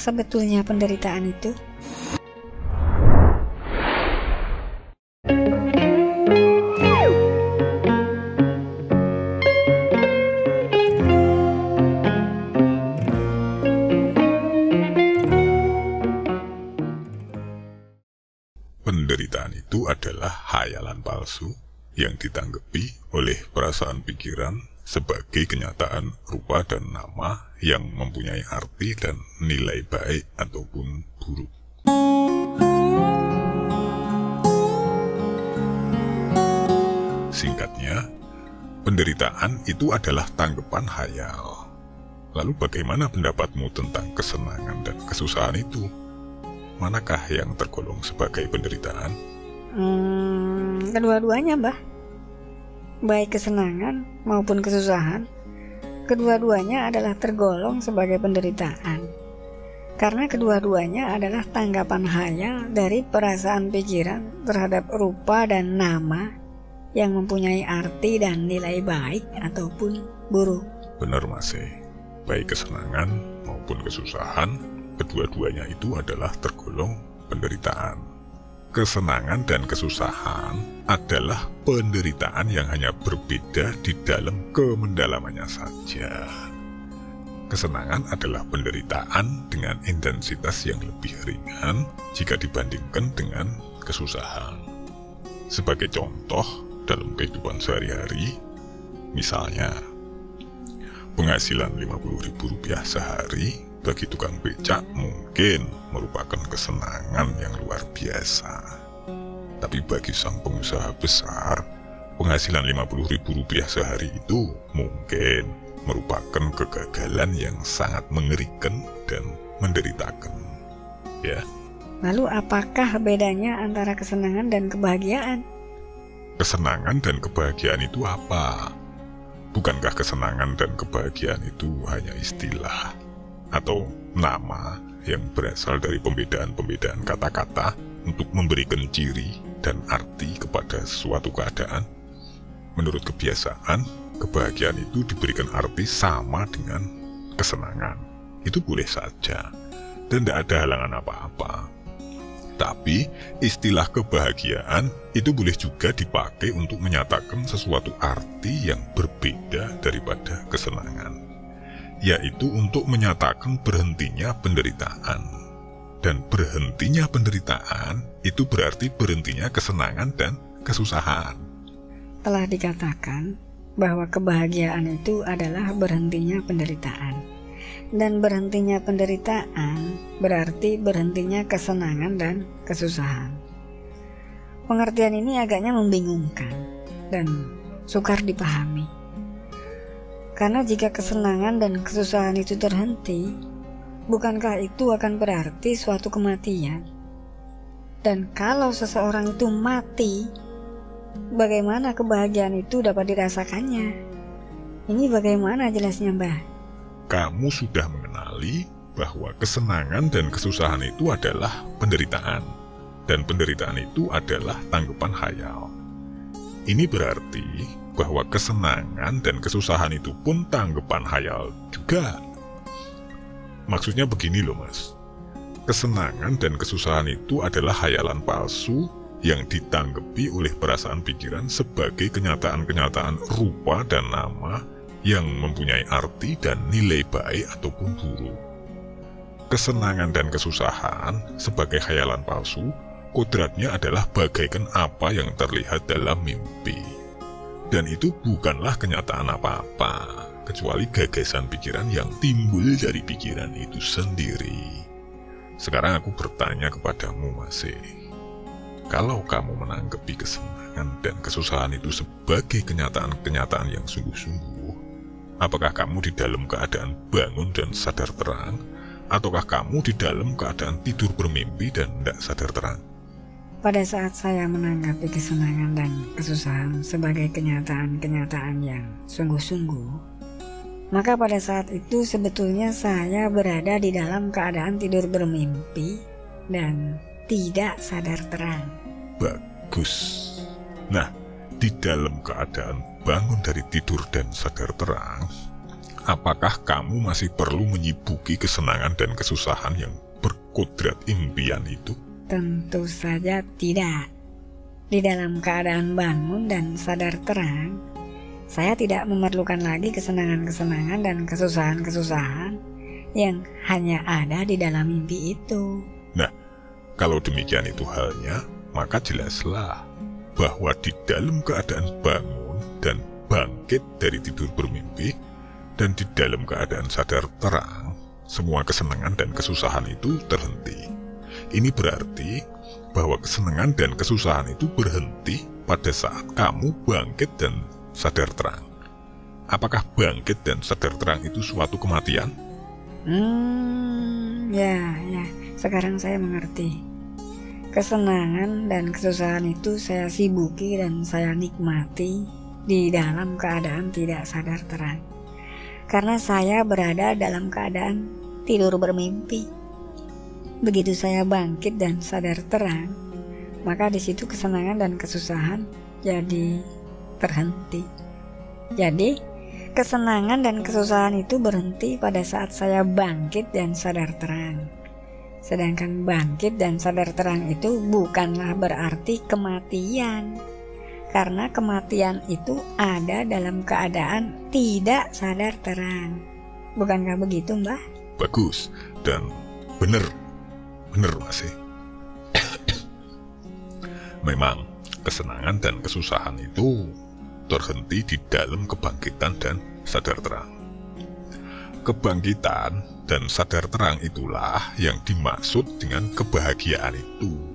sebetulnya penderitaan itu? Penderitaan itu adalah khayalan palsu yang ditanggapi oleh perasaan pikiran sebagai kenyataan rupa dan nama yang mempunyai arti dan nilai baik ataupun buruk. Singkatnya, penderitaan itu adalah tanggapan khayal. Lalu bagaimana pendapatmu tentang kesenangan dan kesusahan itu? Manakah yang tergolong sebagai penderitaan? Kedua-duanya, Mbah. Baik kesenangan maupun kesusahan, kedua-duanya adalah tergolong sebagai penderitaan. Karena kedua-duanya adalah tanggapan khayal dari perasaan pikiran terhadap rupa dan nama yang mempunyai arti dan nilai baik ataupun buruk. Benar, Mas. Baik kesenangan maupun kesusahan, kedua-duanya itu adalah tergolong penderitaan. Kesenangan dan kesusahan adalah penderitaan yang hanya berbeda di dalam kemendalamannya saja. Kesenangan adalah penderitaan dengan intensitas yang lebih ringan jika dibandingkan dengan kesusahan. Sebagai contoh, dalam kehidupan sehari-hari, misalnya penghasilan Rp50.000 sehari bagi tukang becak mungkin merupakan kesenangan yang luar biasa. Tapi bagi sang pengusaha besar, penghasilan Rp50.000 sehari itu mungkin merupakan kegagalan yang sangat mengerikan dan menderitakan. Ya. Lalu apakah bedanya antara kesenangan dan kebahagiaan? Kesenangan dan kebahagiaan itu apa? Bukankah kesenangan dan kebahagiaan itu hanya istilah atau nama yang berasal dari pembedaan-pembedaan kata-kata untuk memberikan ciri dan arti kepada suatu keadaan? Menurut kebiasaan, kebahagiaan itu diberikan arti sama dengan kesenangan. Itu boleh saja dan tidak ada halangan apa-apa. Tapi istilah kebahagiaan itu boleh juga dipakai untuk menyatakan sesuatu arti yang berbeda daripada kesenangan, yaitu untuk menyatakan berhentinya penderitaan. Dan berhentinya penderitaan itu berarti berhentinya kesenangan dan kesusahan. Telah dikatakan bahwa kebahagiaan itu adalah berhentinya penderitaan. Dan berhentinya penderitaan berarti berhentinya kesenangan dan kesusahan. Pengertian ini agaknya membingungkan dan sukar dipahami. Karena jika kesenangan dan kesusahan itu terhenti, bukankah itu akan berarti suatu kematian? Dan kalau seseorang itu mati, bagaimana kebahagiaan itu dapat dirasakannya? Ini bagaimana jelasnya, Mbah? Kamu sudah mengenali bahwa kesenangan dan kesusahan itu adalah penderitaan, dan penderitaan itu adalah tanggapan khayal. Ini berarti bahwa kesenangan dan kesusahan itu pun tanggapan khayal juga. Maksudnya begini loh, Mas. Kesenangan dan kesusahan itu adalah khayalan palsu yang ditanggapi oleh perasaan pikiran sebagai kenyataan-kenyataan rupa dan nama yang mempunyai arti dan nilai baik ataupun buruk. Kesenangan dan kesusahan sebagai khayalan palsu, kodratnya adalah bagaikan apa yang terlihat dalam mimpi. Dan itu bukanlah kenyataan apa-apa, kecuali gagasan pikiran yang timbul dari pikiran itu sendiri. Sekarang aku bertanya kepadamu, Mas. Kalau kamu menanggapi kesenangan dan kesusahan itu sebagai kenyataan-kenyataan yang sungguh-sungguh, apakah kamu di dalam keadaan bangun dan sadar terang, ataukah kamu di dalam keadaan tidur bermimpi dan tidak sadar terang? Pada saat saya menanggapi kesenangan dan kesusahan sebagai kenyataan-kenyataan yang sungguh-sungguh, maka pada saat itu sebetulnya saya berada di dalam keadaan tidur bermimpi dan tidak sadar terang. Bagus. Nah, di dalam keadaan bangun dari tidur dan sadar terang, apakah kamu masih perlu menyibuki kesenangan dan kesusahan yang berkodrat impian itu? Tentu saja tidak. Di dalam keadaan bangun dan sadar terang, saya tidak memerlukan lagi kesenangan-kesenangan dan kesusahan-kesusahan yang hanya ada di dalam mimpi itu. Nah, kalau demikian itu halnya, maka jelaslah bahwa di dalam keadaan bangun dan bangkit dari tidur bermimpi, dan di dalam keadaan sadar terang, semua kesenangan dan kesusahan itu terhenti. Ini berarti bahwa kesenangan dan kesusahan itu berhenti pada saat kamu bangkit dan sadar terang. Apakah bangkit dan sadar terang itu suatu kematian? Ya, sekarang saya mengerti. Kesenangan dan kesusahan itu saya sibuki dan saya nikmati di dalam keadaan tidak sadar terang. Karena saya berada dalam keadaan tidur bermimpi. Begitu saya bangkit dan sadar terang, maka di situ kesenangan dan kesusahan jadi terhenti. Jadi, kesenangan dan kesusahan itu berhenti pada saat saya bangkit dan sadar terang. Sedangkan bangkit dan sadar terang itu bukanlah berarti kematian. Karena kematian itu ada dalam keadaan tidak sadar terang. Bukankah begitu, Mbah? Bagus, dan benar masih. Memang kesenangan dan kesusahan itu terhenti di dalam kebangkitan dan sadar terang. Kebangkitan dan sadar terang itulah yang dimaksud dengan kebahagiaan itu.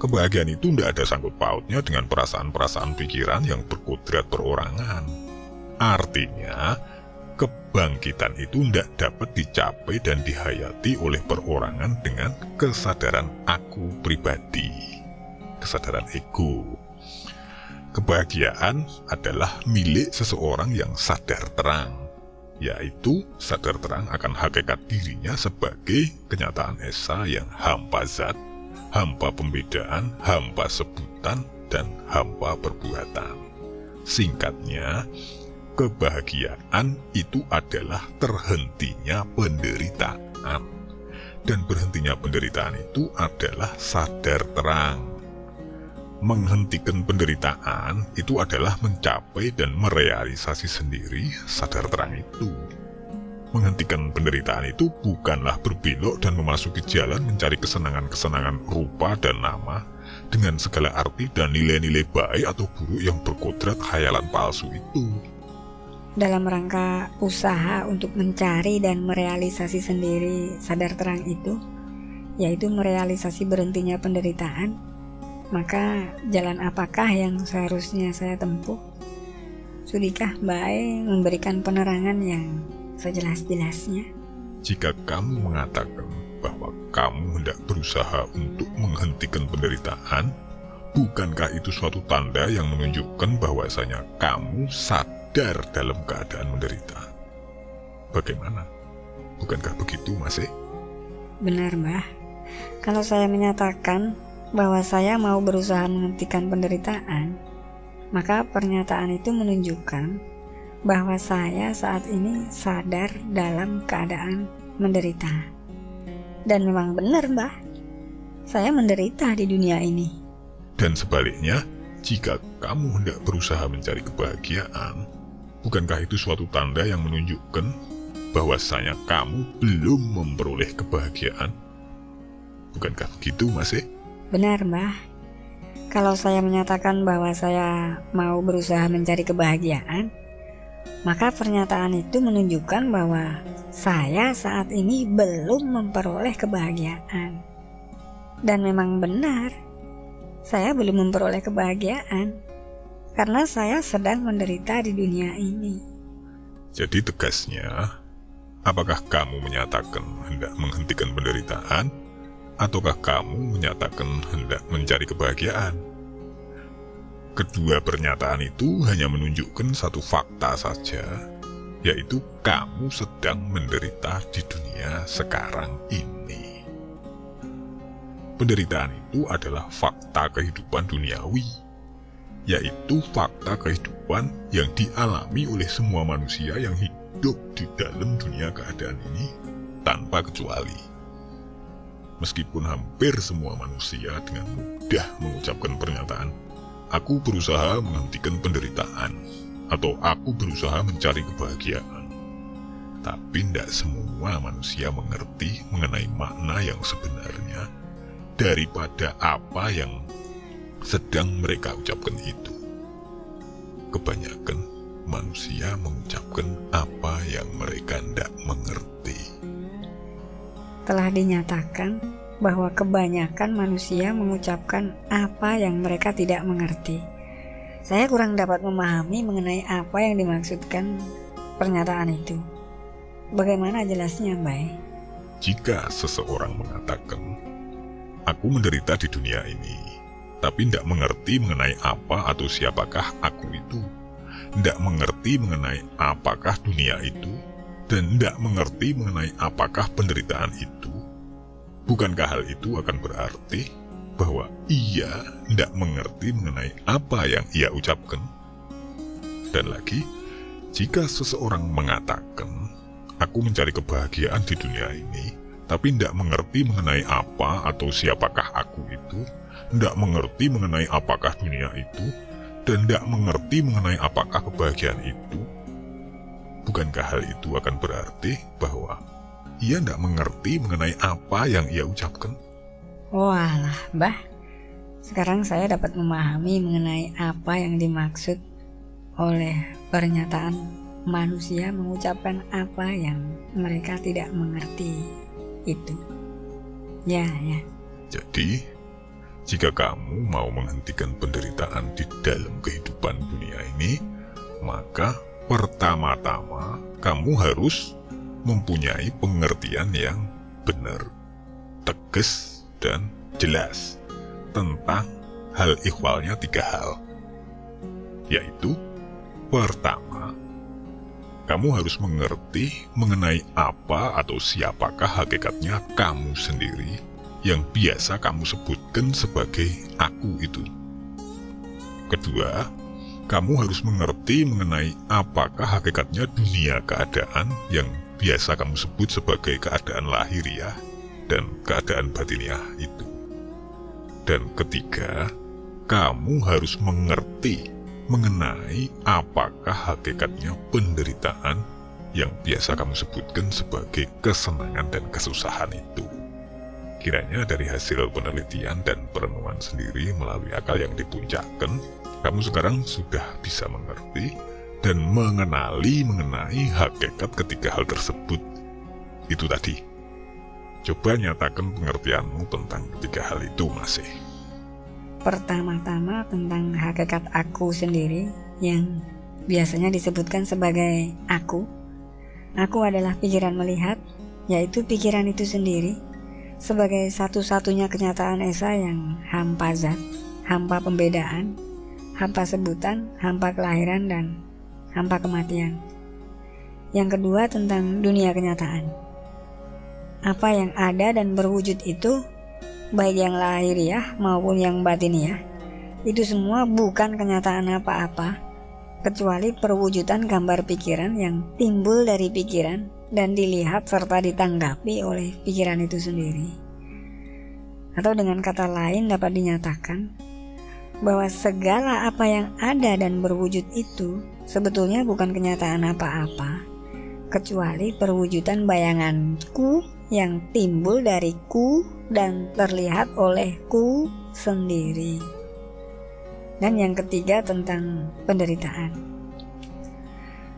Kebahagiaan itu tidak ada sangkut pautnya dengan perasaan-perasaan pikiran yang berkodrat perorangan. Artinya, kebangkitan itu tidak dapat dicapai dan dihayati oleh perorangan dengan kesadaran aku pribadi, kesadaran ego. Kebahagiaan adalah milik seseorang yang sadar terang, yaitu sadar terang akan hakikat dirinya sebagai kenyataan esa yang hampa zat, hampa pembedaan, hampa sebutan, dan hampa perbuatan. Singkatnya, kebahagiaan itu adalah terhentinya penderitaan. Dan berhentinya penderitaan itu adalah sadar terang. Menghentikan penderitaan itu adalah mencapai dan merealisasi sendiri sadar terang itu. Menghentikan penderitaan itu bukanlah berbelok dan memasuki jalan mencari kesenangan-kesenangan rupa dan nama dengan segala arti dan nilai-nilai baik atau buruk yang berkodrat khayalan palsu itu. Dalam rangka usaha untuk mencari dan merealisasi sendiri sadar terang itu, yaitu merealisasi berhentinya penderitaan, maka jalan apakah yang seharusnya saya tempuh? Sudikah Mbak memberikan penerangan yang sejelas-jelasnya? Jika kamu mengatakan bahwa kamu hendak berusaha untuk menghentikan penderitaan, bukankah itu suatu tanda yang menunjukkan bahwasanya kamu sadar dalam keadaan menderita? Bagaimana? Bukankah begitu, Mas? Benar, Mbah. Kalau saya menyatakan bahwa saya mau berusaha menghentikan penderitaan, maka pernyataan itu menunjukkan bahwa saya saat ini sadar dalam keadaan menderita. Dan memang benar, Mbah. Saya menderita di dunia ini. Dan sebaliknya, jika kamu hendak berusaha mencari kebahagiaan, bukankah itu suatu tanda yang menunjukkan bahwasanya kamu belum memperoleh kebahagiaan? Bukankah begitu, Mas? Benar, Mbah. Kalau saya menyatakan bahwa saya mau berusaha mencari kebahagiaan, maka pernyataan itu menunjukkan bahwa saya saat ini belum memperoleh kebahagiaan. Dan memang benar, saya belum memperoleh kebahagiaan karena saya sedang menderita di dunia ini. Jadi tegasnya, apakah kamu menyatakan hendak menghentikan penderitaan, ataukah kamu menyatakan hendak mencari kebahagiaan? Kedua pernyataan itu hanya menunjukkan satu fakta saja, yaitu kamu sedang menderita di dunia sekarang ini. Penderitaan itu adalah fakta kehidupan duniawi, yaitu fakta kehidupan yang dialami oleh semua manusia yang hidup hidup di dalam dunia keadaan ini tanpa kecuali. Meskipun hampir semua manusia dengan mudah mengucapkan pernyataan, aku berusaha menghentikan penderitaan, atau aku berusaha mencari kebahagiaan. Tapi tidak semua manusia mengerti mengenai makna yang sebenarnya daripada apa yang sedang mereka ucapkan itu. Kebanyakan manusia mengucapkan apa yang mereka tidak mengerti. Telah dinyatakan bahwa kebanyakan manusia mengucapkan apa yang mereka tidak mengerti. Saya kurang dapat memahami mengenai apa yang dimaksudkan pernyataan itu. Bagaimana jelasnya, Bay? Jika seseorang mengatakan, aku menderita di dunia ini, tapi tidak mengerti mengenai apa atau siapakah aku itu, tidak mengerti mengenai apakah dunia itu, dan tidak mengerti mengenai apakah penderitaan itu, bukankah hal itu akan berarti bahwa ia tidak mengerti mengenai apa yang ia ucapkan? Dan lagi, jika seseorang mengatakan, aku mencari kebahagiaan di dunia ini, tapi tidak mengerti mengenai apa atau siapakah aku itu, tidak mengerti mengenai apakah dunia itu, dan tidak mengerti mengenai apakah kebahagiaan itu, bukankah hal itu akan berarti bahwa ia tidak mengerti mengenai apa yang ia ucapkan? Walah, Mbah. Sekarang saya dapat memahami mengenai apa yang dimaksud oleh pernyataan manusia mengucapkan apa yang mereka tidak mengerti itu. Ya. Jadi, jika kamu mau menghentikan penderitaan di dalam kehidupan dunia ini, maka pertama-tama kamu harus mempunyai pengertian yang benar, tegas, dan jelas tentang hal ihwalnya 3 hal. Yaitu, pertama, kamu harus mengerti mengenai apa atau siapakah hakikatnya kamu sendiri yang biasa kamu sebutkan sebagai aku itu. Kedua, kamu harus mengerti mengenai apakah hakikatnya dunia keadaan yang biasa kamu sebut sebagai keadaan lahiriah dan keadaan batiniah itu. Dan ketiga, kamu harus mengerti mengenai apakah hakikatnya penderitaan yang biasa kamu sebutkan sebagai kesenangan dan kesusahan itu. Kiranya dari hasil penelitian dan perenungan sendiri melalui akal yang dipuncakkan, kamu sekarang sudah bisa mengerti dan mengenali mengenai hakikat ketiga hal tersebut. Itu tadi. Coba nyatakan pengertianmu tentang ketiga hal itu masih. Pertama-tama tentang hakikat aku sendiri yang biasanya disebutkan sebagai aku. Aku adalah pikiran melihat, yaitu pikiran itu sendiri, sebagai satu-satunya kenyataan esa yang hampa zat, hampa pembedaan, hampa sebutan, hampa kelahiran, dan hampa kematian. Yang kedua tentang dunia kenyataan. Apa yang ada dan berwujud itu, baik yang lahiriah maupun yang batiniah, itu semua bukan kenyataan apa-apa, kecuali perwujudan gambar pikiran yang timbul dari pikiran dan dilihat serta ditanggapi oleh pikiran itu sendiri. Atau dengan kata lain dapat dinyatakan bahwa segala apa yang ada dan berwujud itu sebetulnya bukan kenyataan apa-apa, kecuali perwujudan bayanganku yang timbul dariku dan terlihat olehku sendiri. Dan yang ketiga tentang penderitaan.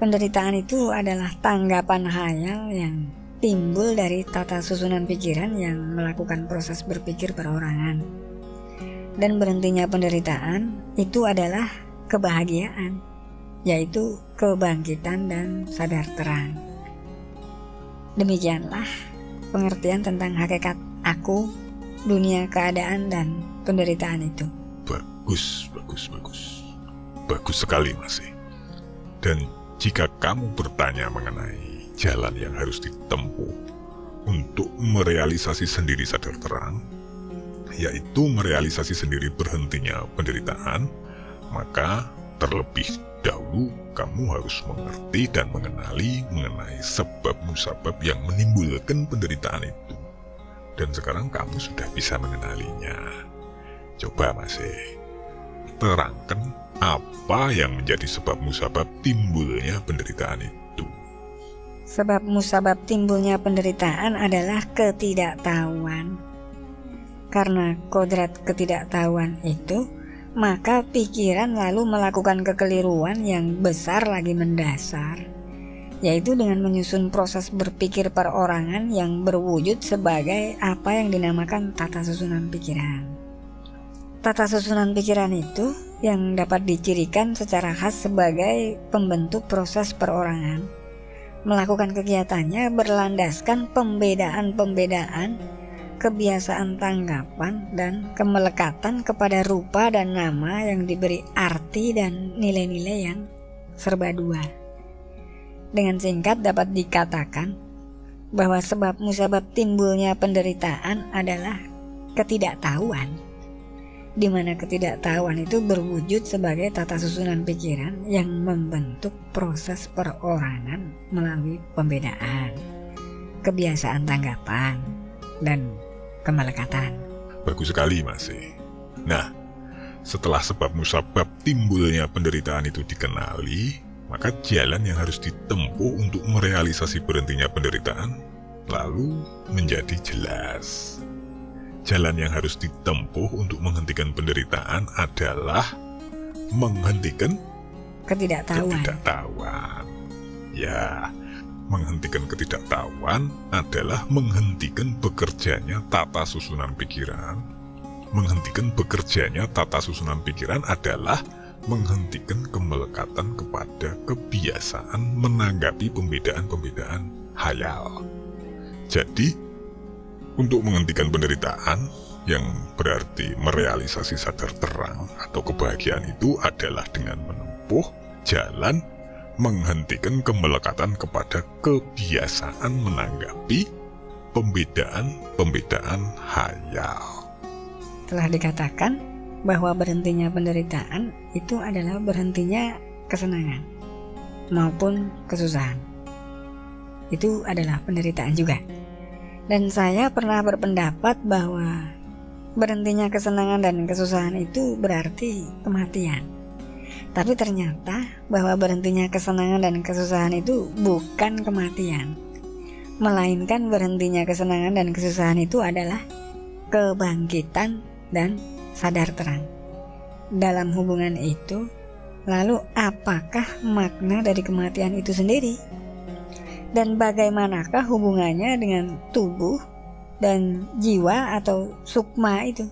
Penderitaan itu adalah tanggapan khayal yang timbul dari tata susunan pikiran yang melakukan proses berpikir perorangan. Dan berhentinya penderitaan itu adalah kebahagiaan, yaitu kebangkitan dan sadar terang. Demikianlah pengertian tentang hakikat aku, dunia keadaan, dan penderitaan itu. Bagus sekali masih. Dan jika kamu bertanya mengenai jalan yang harus ditempuh untuk merealisasi sendiri sadar terang, yaitu merealisasi sendiri berhentinya penderitaan, maka terlebih dahulu kamu harus mengerti dan mengenali mengenai sebab musabab yang menimbulkan penderitaan itu. Dan sekarang kamu sudah bisa mengenalinya. Coba Mas, terangkan apa yang menjadi sebab musabab timbulnya penderitaan itu. Sebab musabab timbulnya penderitaan adalah ketidaktahuan. Karena kodrat ketidaktahuan itu, maka pikiran lalu melakukan kekeliruan yang besar lagi mendasar, yaitu dengan menyusun proses berpikir perorangan yang berwujud sebagai apa yang dinamakan tata susunan pikiran. Tata susunan pikiran itu yang dapat dicirikan secara khas sebagai pembentuk proses perorangan, melakukan kegiatannya berlandaskan pembedaan-pembedaan, kebiasaan tanggapan, dan kemelekatan kepada rupa dan nama yang diberi arti dan nilai-nilai yang serba dua. Dengan singkat dapat dikatakan bahwa sebab musabab timbulnya penderitaan adalah ketidaktahuan, di mana ketidaktahuan itu berwujud sebagai tata susunan pikiran yang membentuk proses perorangan melalui pembedaan, kebiasaan tanggapan, dan kemelekatan. Bagus sekali Mas. Nah, setelah sebab musabab timbulnya penderitaan itu dikenali, maka jalan yang harus ditempuh untuk merealisasi berhentinya penderitaan lalu menjadi jelas. Jalan yang harus ditempuh untuk menghentikan penderitaan adalah menghentikan ketidaktahuan. Ya, menghentikan ketidaktahuan adalah menghentikan bekerjanya tata susunan pikiran. Menghentikan bekerjanya tata susunan pikiran adalah menghentikan kemelekatan kepada kebiasaan menanggapi pembedaan-pembedaan hayal. Jadi, untuk menghentikan penderitaan yang berarti merealisasi sadar terang atau kebahagiaan itu adalah dengan menempuh jalan menghentikan kemelekatan kepada kebiasaan menanggapi pembedaan-pembedaan hayal. Telah dikatakan bahwa berhentinya penderitaan itu adalah berhentinya kesenangan maupun kesusahan. Itu adalah penderitaan juga. Dan saya pernah berpendapat bahwa berhentinya kesenangan dan kesusahan itu berarti kematian. Tapi ternyata bahwa berhentinya kesenangan dan kesusahan itu bukan kematian, melainkan berhentinya kesenangan dan kesusahan itu adalah kebangkitan dan sadar terang. Dalam hubungan itu, lalu apakah makna dari kematian itu sendiri? Dan bagaimanakah hubungannya dengan tubuh dan jiwa atau sukma itu?